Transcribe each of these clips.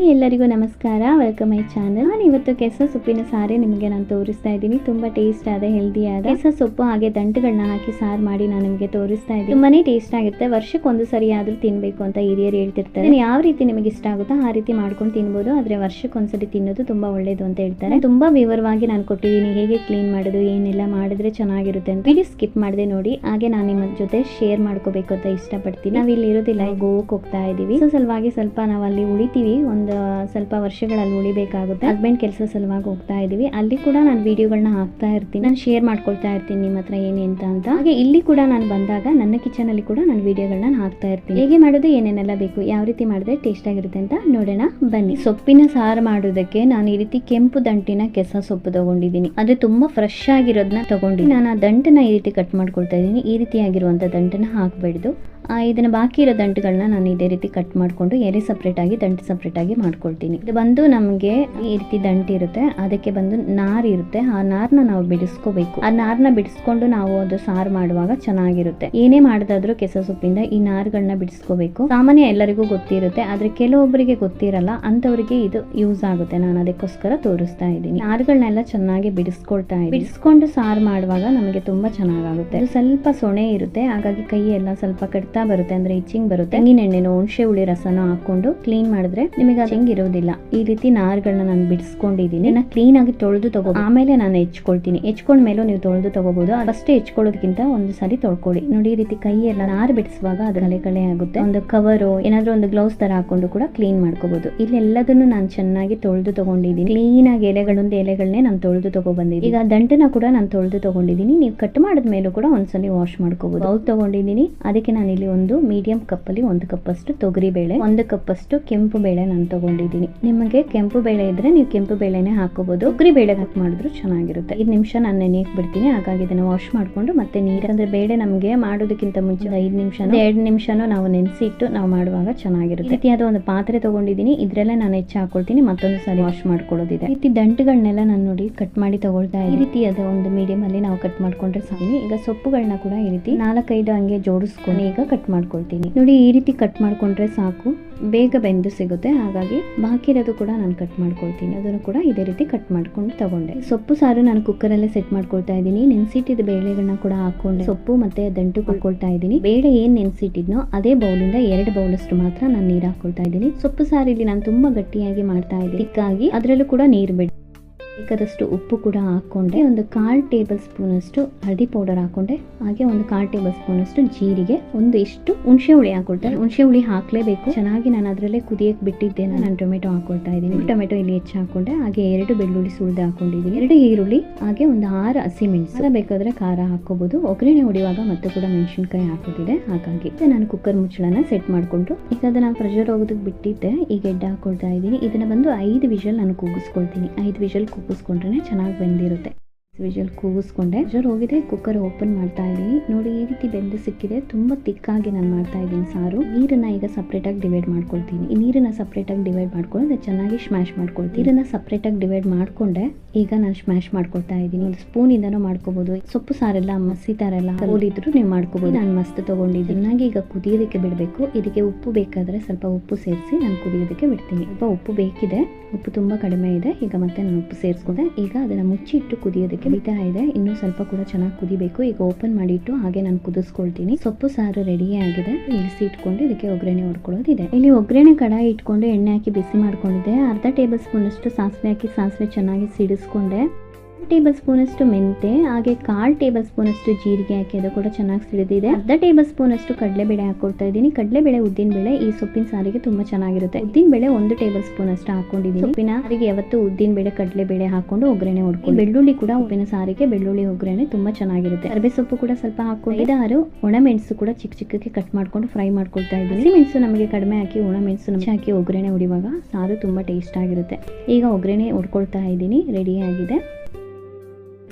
ಎಲ್ಲರಿಗೂ ನಮಸ್ಕಾರ, welcome my channel. ನಾನು ಇವತ್ತು ಕೆಸ ಸೊಪ್ಪಿನ ಸಾರೇ ನಿಮಗೆ ನಾನು ತೋರಿಸ್ತಾ ಇದ್ದೀನಿ. ತುಂಬಾ ಟೇಸ್ಟ್ ಆದ ಹೆಲ್ದಿ ಆದ ಕೆಸ ಸೊಪ್ಪು ಹಾಗೆ ದಂಟುಗಳನ್ನ ಹಾಕಿ ಸಾರು ಮಾಡಿ ನಾನು ನಿಮಗೆ ತೋರಿಸ್ತಾ ಇದ್ದೀನಿ. ತುಂಬಾನೇ ಟೇಸ್ಟ್ ಆಗುತ್ತೆ. ವರ್ಷಕ್ಕೆ ಒಂದು ಸರಿ ಆದ್ರೂ ತಿನ್ಬೇಕು ಅಂತ ಹಿರಿಯರು ಹೇಳ್ತಿರ್ತಾರೆ. ಯಾವ ರೀತಿ ನಿಮಗೆ ಇಷ್ಟ ಆಗುತ್ತೋ ಆ ರೀತಿ ಮಾಡ್ಕೊಂಡು ತಿನ್ಬೋದು. ಆದ್ರೆ ವರ್ಷಕ್ಕೆ ಒಂದ್ಸರಿ ತಿನ್ನೋದು ತುಂಬಾ ಒಳ್ಳೇದು ಅಂತ ಹೇಳ್ತಾರೆ. ತುಂಬಾ ವಿವರವಾಗಿ ನಾನು ಕೊಟ್ಟಿದ್ದೀನಿ ಹೇಗೆ ಕ್ಲೀನ್ ಮಾಡೋದು, ಏನೆಲ್ಲ ಮಾಡಿದ್ರೆ ಚೆನ್ನಾಗಿರುತ್ತೆ ಅಂತ. ವಿಡಿಯೋ ಸ್ಕಿಪ್ ಮಾಡದೆ ನೋಡಿ. ಹಾಗೆ ನಾನು ನಿಮ್ಮ ಜೊತೆ ಶೇರ್ ಮಾಡ್ಕೋಬೇಕು ಅಂತ ಇಷ್ಟಪಡ್ತೀನಿ. ನಾವ್ ಇಲ್ಲಿ ಇರೋದಿಲ್ಲ, ಗೋವಾಕ್ಕೆ ಹೋಗ್ತಾ ಇದೀವಿ. ಸಲುವಾಗಿ ಸ್ವಲ್ಪ ನಾವು ಅಲ್ಲಿ ಉಳಿತೀವಿ. ಒಂದು ಸ್ವಲ್ಪ ವರ್ಷಗಳಲ್ಲಿ ಉಳಿಬೇಕಾಗುತ್ತೆ. ಹಸ್ಬೆಂಡ್ ಕೆಲಸ ಸಲುವಾಗಿ ಹೋಗ್ತಾ ಇದೀವಿ. ಅಲ್ಲಿ ಕೂಡ ನಾನು ವಿಡಿಯೋಗಳನ್ನ ಹಾಕ್ತಾ ಇರ್ತೀನಿ, ನಾನು ಶೇರ್ ಮಾಡ್ಕೊಳ್ತಾ ಇರ್ತೀನಿ ನಿಮ್ಮ ಹತ್ರ ಏನೇ ಅಂತ. ಹಾಗೆ ಇಲ್ಲಿ ಕೂಡ ನಾನು ಬಂದಾಗ ನನ್ನ ಕಿಚನ್ ಅಲ್ಲಿ ಕೂಡ ನಾನು ವಿಡಿಯೋಗಳನ್ನ ಹಾಕ್ತಾ ಇರ್ತೀನಿ. ಹೇಗೆ ಮಾಡೋದು, ಏನೇನೆಲ್ಲ ಬೇಕು, ಯಾವ ರೀತಿ ಮಾಡಿದ್ರೆ ಟೇಸ್ಟ್ ಆಗಿರುತ್ತೆ ಅಂತ ನೋಡೋಣ ಬನ್ನಿ. ಸೊಪ್ಪಿನ ಸಾರು ಮಾಡೋದಕ್ಕೆ ನಾನು ಈ ರೀತಿ ಕೆಂಪು ದಂಟಿನ ಕೆಸ ಸೊಪ್ಪು ತಗೊಂಡಿದ್ದೀನಿ. ಅದು ತುಂಬಾ ಫ್ರೆಶ್ ಆಗಿರೋದನ್ನ ತಗೊಂಡಿದ್ದೀನಿ. ನಾನು ಆ ದಂಟನ್ನ ಈ ರೀತಿ ಕಟ್ ಮಾಡ್ಕೊಳ್ತಾ ಇದ್ದೀನಿ. ಈ ರೀತಿ ಆಗಿರುವಂತ ದಂಟನ್ನ ಹಾಕ್ಬೇಡ್ದು. ಇದನ್ನ ಬಾಕಿ ಇರೋ ದಂಟುಗಳನ್ನ ನಾನು ಇದೇ ರೀತಿ ಕಟ್ ಮಾಡ್ಕೊಂಡು ಎಲೆ ಸಪ್ರೇಟ್ ಆಗಿ ದಂಟು ಸಪ್ರೇಟ್ ಆಗಿ ಮಾಡ್ಕೊಳ್ತೀನಿ. ಇದು ಬಂದು ನಮಗೆ ಈ ರೀತಿ ದಂಟು ಇರುತ್ತೆ, ಅದಕ್ಕೆ ಬಂದು ನಾರ್ ಇರುತ್ತೆ. ಆ ನಾರ್ನ ನಾವು ಬಿಡಿಸ್ಕೋಬೇಕು. ಆ ನಾರ್ನ ಬಿಡಿಸ್ಕೊಂಡು ನಾವು ಅದು ಸಾರು ಮಾಡುವಾಗ ಚೆನ್ನಾಗಿರುತ್ತೆ. ಏನೇ ಮಾಡಿದಾದ್ರೂ ಕೆಸ ಸೊಪ್ಪಿಂದ ಈ ನಾರ್ಗಳನ್ನ ಬಿಡಿಸ್ಕೋಬೇಕು. ಸಾಮಾನ್ಯ ಎಲ್ಲರಿಗೂ ಗೊತ್ತಿರುತ್ತೆ, ಆದ್ರೆ ಕೆಲವೊಬ್ಬರಿಗೆ ಗೊತ್ತಿರಲ್ಲ. ಅಂತವರಿಗೆ ಇದು ಯೂಸ್ ಆಗುತ್ತೆ. ನಾನು ಅದಕ್ಕೋಸ್ಕರ ತೋರಿಸ್ತಾ ಇದ್ದೀನಿ. ನಾರ್ಗಳನ್ನೆಲ್ಲ ಚೆನ್ನಾಗಿ ಬಿಡಿಸ್ಕೊಳ್ತಾ ಇದ್ದೀನಿ. ಬಿಡಿಸ್ಕೊಂಡು ಸಾರು ಮಾಡುವಾಗ ನಮಗೆ ತುಂಬಾ ಚೆನ್ನಾಗಾಗುತ್ತೆ. ಇದು ಸ್ವಲ್ಪ ಸೊಣೆ ಇರುತ್ತೆ, ಹಾಗಾಗಿ ಕೈ ಎಲ್ಲ ಸ್ವಲ್ಪ ಕಟ್ತಾ ಬರುತ್ತೆ, ಅಂದ್ರೆ ಇಚ್ಚಿಂಗ್ ಬರುತ್ತೆ. ತೆಂಗಿನ ಎಣ್ಣೆನೋ ಹುಣಸೆ ಹುಳಿ ರಸನ ಹಾಕೊಂಡು ಕ್ಲೀನ್ ಮಾಡಿದ್ರೆ ನಿಮಗೆ ಇಚ್ಚಿಂಗ್ ಇರೋದಿಲ್ಲ. ಈ ರೀತಿ ನಾರ್ಗಳನ್ನ ನಾನು ಬಿಡಿಸ್ಕೊಂಡಿದ್ದೀನಿ. ಕ್ಲೀನ್ ಆಗಿ ತೊಳೆದು ತಗೋ, ಆಮೇಲೆ ನಾನು ಹೆಚ್ಕೊಳ್ತೀನಿ. ಹೆಚ್ಕೊಂಡ ಮೇಲೂ ನೀವು ತೊಳೆದು ತಗೋಬಹುದು. ಫಸ್ಟ್ ಹೆಚ್ಕೊಳ್ಳೋದಕ್ಕಿಂತ ಒಂದು ಸಾರಿ ತೊಳ್ಕೊಳ್ಳಿ. ನೋಡಿ, ಈ ರೀತಿ ಕೈ ಎಲ್ಲ ನಾರು ಬಿಡಿಸುವಾಗ ಅದು ಕಳೆ ಆಗುತ್ತೆ. ಒಂದು ಕವರು ಏನಾದ್ರೂ ಒಂದು ಗ್ಲೌಸ್ ತರ ಹಾಕೊಂಡು ಕೂಡ ಕ್ಲೀನ್ ಮಾಡ್ಕೋಬಹುದು. ಇಲ್ಲೆಲ್ಲದನ್ನು ನಾನು ಚೆನ್ನಾಗಿ ತೊಳೆದು ತಗೊಂಡಿದ್ದೀನಿ. ಕ್ಲೀನ್ ಆಗಿ ಎಲೆಗಳನ್ನೇ ನಾನು ತೊಳೆದು ತಗೊಬಂದಿದ್ದೀನಿ. ಈಗ ದಂಟನ ಕೂಡ ನಾನು ತೊಳೆದು ತಗೊಂಡಿದ್ದೀನಿ. ನೀವು ಕಟ್ ಮಾಡಿದ ಮೇಲೂ ಕೂಡ ಒಂದ್ಸಲಿ ವಾಶ್ ಮಾಡ್ಕೋಬಹುದು. ಬೌಲ್ ತಗೊಂಡಿದ್ದೀನಿ. ಅದಕ್ಕೆ ನಾನು ಇಲ್ಲಿ ಒಂದು ಮೀಡಿಯಂ ಕಪ್ ಅಲ್ಲಿ 1 ಕಪ್ ಅಷ್ಟು ತೊಗರಿ ಬೇಳೆ, 1 ಕಪ್ ಅಷ್ಟು ಕೆಂಪು ಬೇಳೆ ನಾನು ತಗೊಂಡಿದ್ದೀನಿ. ನಿಮಗೆ ಕೆಂಪು ಬೇಳೆ ಇದ್ರೆ ನೀವು ಕೆಂಪು ಬೇಳೆನೆ ಹಾಕೋಬಹುದು. ತೊಗರಿ ಬೇಳೆ ಕಟ್ ಮಾಡಿದ್ರು ಚೆನ್ನಾಗಿರುತ್ತೆ. 5 ನಿಮಿಷ ನಾನು ನೆನೆಯಕ್ಕೆ ಬಿಡ್ತೀನಿ. ಹಾಗಾಗಿ ಇದನ್ನ ವಾಶ್ ಮಾಡ್ಕೊಂಡು ಮತ್ತೆ ನೀರು, ಅಂದ್ರೆ ಬೇಳೆ ನಮಗೆ ಮಾಡೋದಕ್ಕಿಂತ ಮುಂಚೆ 5 ನಿಮಿಷ 2 ನಿಮಿಷನೂ ನಾವು ನೆನೆಸಿಟ್ಟು ನಾವು ಮಾಡುವಾಗ ಚೆನ್ನಾಗಿರುತ್ತೆ. ಈ ರೀತಿಯಾದ ಒಂದು ಪಾತ್ರೆ ತಗೊಂಡಿದ್ದೀನಿ. ಇದ್ರಲ್ಲೇ ನಾನು ಹೆಚ್ಚು ಹಾಕೊಳ್ತೀನಿ. ಮತ್ತೊಂದು ಸಾರಿ ವಾಶ್ ಮಾಡ್ಕೊಳ್ಳೋದಿದೆ. ಈ ರೀತಿ ದಂಟುಗಳನ್ನೆಲ್ಲ ನಾನು ನೋಡಿ ಕಟ್ ಮಾಡಿ ತಗೊಳ್ತಾ ಈ ರೀತಿಯಾದ ಒಂದು ಮೀಡಿಯಂ ಅಲ್ಲಿ ನಾವು ಕಟ್ ಮಾಡ್ಕೊಂಡ್ರೆ ಸಾಕು. ಈಗ ಸೊಪ್ಪುಗಳನ್ನ ಕೂಡ ಈ ರೀತಿ 4-5 ಹಂಗೆ ಜೋಡಿಸ್ಕೊಂಡು ಈಗ ಕಟ್ ಮಾಡ್ಕೊಳ್ತೀನಿ. ನೋಡಿ, ಈ ರೀತಿ ಕಟ್ ಮಾಡ್ಕೊಂಡ್ರೆ ಸಾಕು, ಬೇಗ ಬೆಂದು ಸಿಗುತ್ತೆ. ಹಾಗಾಗಿ ಬಾಕಿ ಇರೋದು ಕೂಡ ನಾನು ಕಟ್ ಮಾಡ್ಕೊಳ್ತೀನಿ. ಅದನ್ನು ಕೂಡ ಇದೇ ರೀತಿ ಕಟ್ ಮಾಡ್ಕೊಂಡು ತಗೊಂಡೆ. ಸೊಪ್ಪು ಸಾರು ನಾನು ಕುಕ್ಕರ್ ಅಲ್ಲೇ ಸೆಟ್ ಮಾಡ್ಕೊಳ್ತಾ ಇದ್ದೀನಿ. ನೆನ್ಸಿಟ್ಟಿದ ಬೇಳೆಗಳನ್ನ ಕೂಡ ಹಾಕೊಂಡೆ ಸೊಪ್ಪು ಮತ್ತೆ ದಂಟು ಕೊಳ್ಕೊಳ್ತಾ ಇದ್ದೀನಿ. ಬೇಳೆ ಏನ್ ನೆನ್ಸಿಟ್ಟಿದ್ನೋ ಅದೇ ಬೌಲಿಂದ 2 ಬೌಲ್ ಅಷ್ಟು ಮಾತ್ರ ನಾನು ನೀರು ಹಾಕೊಳ್ತಾ ಇದ್ದೀನಿ. ಸೊಪ್ಪು ಸಾರಿಲಿ ನಾನು ತುಂಬಾ ಗಟ್ಟಿಯಾಗಿ ಮಾಡ್ತಾ ಇದ್ದೀನಿ. ತಿಕ್ಕಾಗಿ ಅದರಲ್ಲೂ ಕೂಡ ನೀರು ಬಿಡಿ. ಬೇಕಾದಷ್ಟು ಉಪ್ಪು ಕೂಡ ಹಾಕೊಂಡೆ. ಒಂದು 1/4 ಟೇಬಲ್ ಸ್ಪೂನ್ ಅಷ್ಟು ಹಳದಿ ಪೌಡರ್ ಹಾಕೊಂಡೆ. ಹಾಗೆ ಒಂದು 1/4 ಟೇಬಲ್ ಸ್ಪೂನ್ ಅಷ್ಟು ಜೀರಿಗೆ, ಒಂದು ಇಷ್ಟು ಹುಣಸೆ ಹುಳಿ ಹಾಕೊಳ್ತಾರೆ. ಹುಣಸೆ ಹುಳಿ ಹಾಕ್ಲೇಬೇಕು. ಚೆನ್ನಾಗಿ ನಾನು ಅದರಲ್ಲೇ ಕುದಿಯಕ್ಕೆ ಬಿಟ್ಟಿದ್ದೆ. ನಾನು ಟೊಮೆಟೊ ಹಾಕೊಳ್ತಾ ಇದ್ದೀನಿ. ಟೊಮೆಟೊ ಇಲ್ಲಿ ಹೆಚ್ಚು ಹಾಕೊಂಡೆ. ಹಾಗೆ 2 ಬೆಳ್ಳುಳ್ಳಿ ಸುಳಿದು ಹಾಕೊಂಡಿದ್ದೀನಿ. 2 ಈರುಳ್ಳಿ, ಹಾಗೆ ಒಂದು 6 ಹಸಿಮೆಣಸು. ಬೇಕಾದ್ರೆ ಖಾರ ಹಾಕೋಬಹುದು. ಒಗ್ಗರಣೆ ಹೊಡಿವಾಗ ಮತ್ತೆ ಕೂಡ ಮೆಣಸಿನಕಾಯಿ ಹಾಕೋದಿದೆ. ಹಾಗಾಗಿ ನಾನು ಕುಕ್ಕರ್ ಮುಚ್ಚಳನ ಸೆಟ್ ಮಾಡ್ಕೊಂಡು ಈಗ ಅದನ್ನ ಪ್ರೆಷರ್ ಹೋಗೋದಕ್ಕೆ ಬಿಟ್ಟಿದ್ದೆ. ಈಗ ಎಡ್ಡೆ ಹಾಕೊಳ್ತಾ ಇದ್ದೀನಿ. ಇದನ್ನ ಬಂದು 5 ವಿಷಲ್ ನಾನು ಕೂಗಿಸ್ಕೊಳ್ತೀನಿ. 5 ವಿಷಲ್ ಕೂಗಿಸ್ಕೊಂಡ್ರೆ ಚೆನ್ನಾಗಿ ಬೆಂದಿರುತ್ತೆ. ವಿಷಲ್ ಕೂಗಿಸ್ಕೊಂಡೆ, ಪ್ರೆಷರ್ ಹೋಗಿದೆ. ಕುಕ್ಕರ್ ಓಪನ್ ಮಾಡ್ತಾ ಇದ್ದೀನಿ. ನೋಡಿ, ಈ ರೀತಿ ಬೆಂದು ಸಿಕ್ಕಿದೆ. ತುಂಬಾ ತಿಕ್ಕಾಗಿ ನಾನು ಮಾಡ್ತಾ ಇದ್ದೀನಿ ಸಾರು. ನೀರನ್ನ ಈಗ ಸಪ್ರೇಟ್ ಆಗಿ ಡಿವೈಡ್ ಮಾಡ್ಕೊಳ್ತೀನಿ. ಈ ನೀರನ್ನ ಸಪ್ರೇಟ್ ಆಗಿ ಡಿವೈಡ್ ಮಾಡ್ಕೊಂಡು ಚೆನ್ನಾಗಿ ಸ್ಮ್ಯಾಶ್ ಮಾಡ್ಕೊಳ್ತೀನಿ. ಇದನ್ನ ಸಪ್ರೇಟ್ ಆಗಿ ಡಿವೈಡ್ ಮಾಡ್ಕೊಂಡೆ ಈಗ ನಾನು ಸ್ಮ್ಯಾಶ್ ಮಾಡ್ಕೊಳ್ತಾ ಇದ್ದೀನಿ. ಒಂದು ಸ್ಪೂನ್ ಇಂದನೂ ಮಾಡ್ಕೋಬಹುದು. ಸೊಪ್ಪು ಸಾರೆಲ್ಲ ಮಸಿ ತರ ಎಲ್ಲ ಹೋಲಿದ್ರು ನೀವು ಮಾಡ್ಕೋಬಹುದು. ನಾನು ಮಸ್ತ್ ತಗೊಂಡಿದ್ದೀನಿ. ಚೆನ್ನಾಗಿ ಈಗ ಕುದಿಯೋದಕ್ಕೆ ಬಿಡಬೇಕು. ಇದಕ್ಕೆ ಉಪ್ಪು ಬೇಕಾದ್ರೆ ಸ್ವಲ್ಪ ಉಪ್ಪು ಸೇರಿಸಿ ನಾನು ಕುದಿಯೋದಕ್ಕೆ ಬಿಡ್ತೀನಿ. ಸ್ವಲ್ಪ ಉಪ್ಪು ಬೇಕಿದೆ, ಉಪ್ಪು ತುಂಬಾ ಕಡಿಮೆ ಇದೆ. ಈಗ ಮತ್ತೆ ನಾನು ಉಪ್ಪು ಸೇರಿಸ್ಕೊಂಡೆ. ಈಗ ಅದನ್ನ ಮುಚ್ಚಿಟ್ಟು ಕುದಿಯೋದಕ್ಕೆ ಬಿಡ್ತಾ ಇದೆ. ಇನ್ನೂ ಸ್ವಲ್ಪ ಕೂಡ ಚೆನ್ನಾಗಿ ಕುದಿಬೇಕು. ಈಗ ಓಪನ್ ಮಾಡಿಟ್ಟು ಹಾಗೆ ನಾನು ಕುದಿಸ್ಕೊಳ್ತೀನಿ. ಸೊಪ್ಪು ಸಾರು ರೆಡಿ ಆಗಿದೆ. ಇಳಿಸಿ ಇಟ್ಕೊಂಡು ಇದಕ್ಕೆ ಒಗ್ಗರಣೆ ಹೊಡ್ಕೊಳ್ಳೋದಿದೆ. ಇಲ್ಲಿ ಒಗ್ಗರಣೆ ಕಡಾಯಿ ಇಟ್ಕೊಂಡು ಎಣ್ಣೆ ಹಾಕಿ ಬಿಸಿ ಮಾಡ್ಕೊಂಡಿದ್ದೆ. ಅರ್ಧ ಟೇಬಲ್ ಸ್ಪೂನ್ ಅಷ್ಟು ಸಾಸಿವೆ ಹಾಕಿ ಸಾಸಿವೆ ಚೆನ್ನಾಗಿ ಸಿಡಿಸ್ಕೊಂಡೆ. ಟೇಬಲ್ ಸ್ಪೂನ್ ಅಷ್ಟು ಮೆಂತೆ, ಹಾಗೆ 1/4 ಟೇಬಲ್ ಸ್ಪೂನ್ ಅಷ್ಟು ಜೀರಿಗೆ ಹಾಕಿ ಅದು ಕೂಡ ಚೆನ್ನಾಗಿ ಸಿಡಿದಿದೆ. ಅರ್ಧ ಟೇಬಲ್ ಸ್ಪೂನ್ ಅಷ್ಟು ಕಡಲೆಬೇಳೆ ಹಾಕೊಳ್ತಾ ಇದ್ದೀನಿ. ಕಡಲೆಬೇಳೆ, ಉದ್ದಿನ ಬೇಳೆ ಈ ಸೊಪ್ಪಿನ ಸಾರಿಗೆ ತುಂಬಾ ಚೆನ್ನಾಗಿರುತ್ತೆ. ಉದ್ದಿನ ಬೇಳೆ 1 ಟೇಬಲ್ ಸ್ಪೂನ್ ಅಷ್ಟು ಹಾಕೊಂಡಿದ್ದೀನಿ. ಸೊಪ್ಪಿನ ಸಾರಿಗೆ ಯಾವತ್ತು ಉದ್ದಿನ ಬೇಳೆ ಕಡಲೆಬೇಳೆ ಹಾಕೊಂಡು ಒಗ್ಗರಣೆ ಹೊಡ್ಕೊಂಡು. ಬೆಳ್ಳುಳ್ಳಿ ಕೂಡ ಉಪ್ಪಿನ ಸಾರಿಗೆ ಬೆಳ್ಳುಳ್ಳಿ ಒಗ್ಗರಣೆ ತುಂಬಾ ಚೆನ್ನಾಗಿರುತ್ತೆ. ಅರಬೆ ಸೊಪ್ಪು ಕೂಡ ಸ್ವಲ್ಪ ಹಾಕೊಂಡು 5-6 ಒಣಮೆಣಸು ಕೂಡ ಚಿಕ್ಕ ಚಿಕ್ಕಕ್ಕೆ ಕಟ್ ಮಾಡ್ಕೊಂಡು ಫ್ರೈ ಮಾಡ್ಕೊಳ್ತಾ ಇದ್ದೀನಿ. ಹಸಿಮೆಣಸು ನಮಗೆ ಕಡಿಮೆ ಹಾಕಿ ಒಣಮೆಣಸು ಹಾಕಿ ಒಗ್ಗರಣೆ ಹೊಡಿವಾಗ ಸಾರು ತುಂಬಾ ಟೇಸ್ಟ್ ಆಗಿರುತ್ತೆ. ಈಗ ಒಗ್ಗರಣೆ ಹೊಡ್ಕೊಳ್ತಾ ಇದ್ದೀನಿ. ರೆಡಿ ಆಗಿದೆ.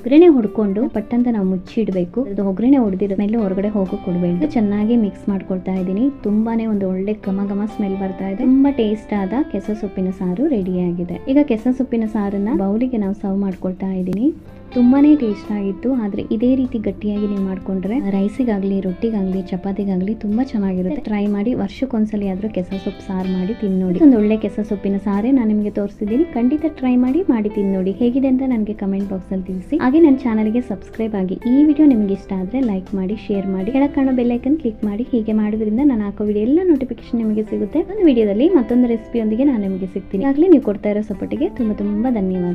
ಒಗ್ಗರಣೆ ಹೊಡ್ಕೊಂಡು ಪಟ್ಟಂತ ನಾವು ಮುಚ್ಚಿಡಬೇಕು. ಒಗ್ಗರಣೆ ಹೊಡೆದಿರ ಮೇಲೆ ಹೊರಗಡೆ ಹೋಗೋ ಕೊಡಬೇಡಿ. ಚೆನ್ನಾಗಿ ಮಿಕ್ಸ್ ಮಾಡ್ಕೊಳ್ತಾ ಇದ್ದೀನಿ. ತುಂಬಾನೇ ಒಂದು ಒಳ್ಳೆ ಘಮ ಸ್ಮೆಲ್ ಬರ್ತಾ ಇದೆ. ತುಂಬಾ ಟೇಸ್ಟ್ ಆದ ಕೆಸ ಸೊಪ್ಪಿನ ಸಾರು ರೆಡಿ ಆಗಿದೆ. ಈಗ ಕೆಸ ಸೊಪ್ಪಿನ ಸಾರನ್ನ ಬೌಲಿಗೆ ನಾವು ಸರ್ವ್ ಮಾಡ್ಕೊಳ್ತಾ ಇದ್ದೀನಿ. ತುಂಬಾನೇ ಟೇಸ್ಟ್ ಆಗಿತ್ತು. ಆದ್ರೆ ಇದೇ ರೀತಿ ಗಟ್ಟಿಯಾಗಿ ನೀವು ಮಾಡ್ಕೊಂಡ್ರೆ ರೈಸಿಗಾಗ್ಲಿ, ರೊಟ್ಟಿಗಾಗ್ಲಿ, ಚಪಾತಿಗಾಗ್ಲಿ ತುಂಬಾ ಚೆನ್ನಾಗಿರುತ್ತೆ. ಟ್ರೈ ಮಾಡಿ. ವರ್ಷಕ್ಕೊಂದ್ಸಲಿ ಆದ್ರೂ ಕೆಸ ಸೊಪ್ಪು ಸಾರು ಮಾಡಿ ತಿಂದು ನೋಡಿ. ಒಂದು ಒಳ್ಳೆ ಕೆಸ ಸೊಪ್ಪಿನ ಸಾರೇ ನಾನು ನಿಮಗೆ ತೋರಿಸಿದ್ದೀನಿ. ಖಂಡಿತ ಟ್ರೈ ಮಾಡಿ ತಿಂದು ನೋಡಿ. ಹೇಗಿದೆ ಅಂತ ನನಗೆ ಕಮೆಂಟ್ ಬಾಕ್ಸ್ ಅಲ್ಲಿ ತಿಳಿಸಿ. ಹಾಗೆ ನನ್ನ ಚಾನಲ್ಗೆ ಸಬ್ಸ್ಕ್ರೈಬ್ ಆಗಿ. ಈ ವಿಡಿಯೋ ನಿಮಗೆ ಇಷ್ಟ ಆದ್ರೆ ಲೈಕ್ ಮಾಡಿ, ಶೇರ್ ಮಾಡಿ, ಕೆಳಗೆ ಕಾಣೋ ಬೆಲ್ ಐಕನ್ ಕ್ಲಿಕ್ ಮಾಡಿ. ಹೀಗೆ ಮಾಡೋದ್ರಿಂದ ನಾನು ಹಾಕೋ ವಿಡಿಯೋ ಎಲ್ಲ ನೋಟಿಫಿಕೇಶನ್ ನಿಮಗೆ ಸಿಗುತ್ತೆ. ಒಂದು ವಿಡಿಯೋದಲ್ಲಿ ಮತ್ತೊಂದು ರೆಸಿಪಿಯೊಂದಿಗೆ ನಾನು ನಿಮಗೆ ಸಿಗ್ತೀನಿ. ಆಗಲೇ ನೀವು ಕೊಡ್ತಾ ಇರೋ ಸಪೋರ್ಟಿಗೆ ತುಂಬಾ ಧನ್ಯವಾದ.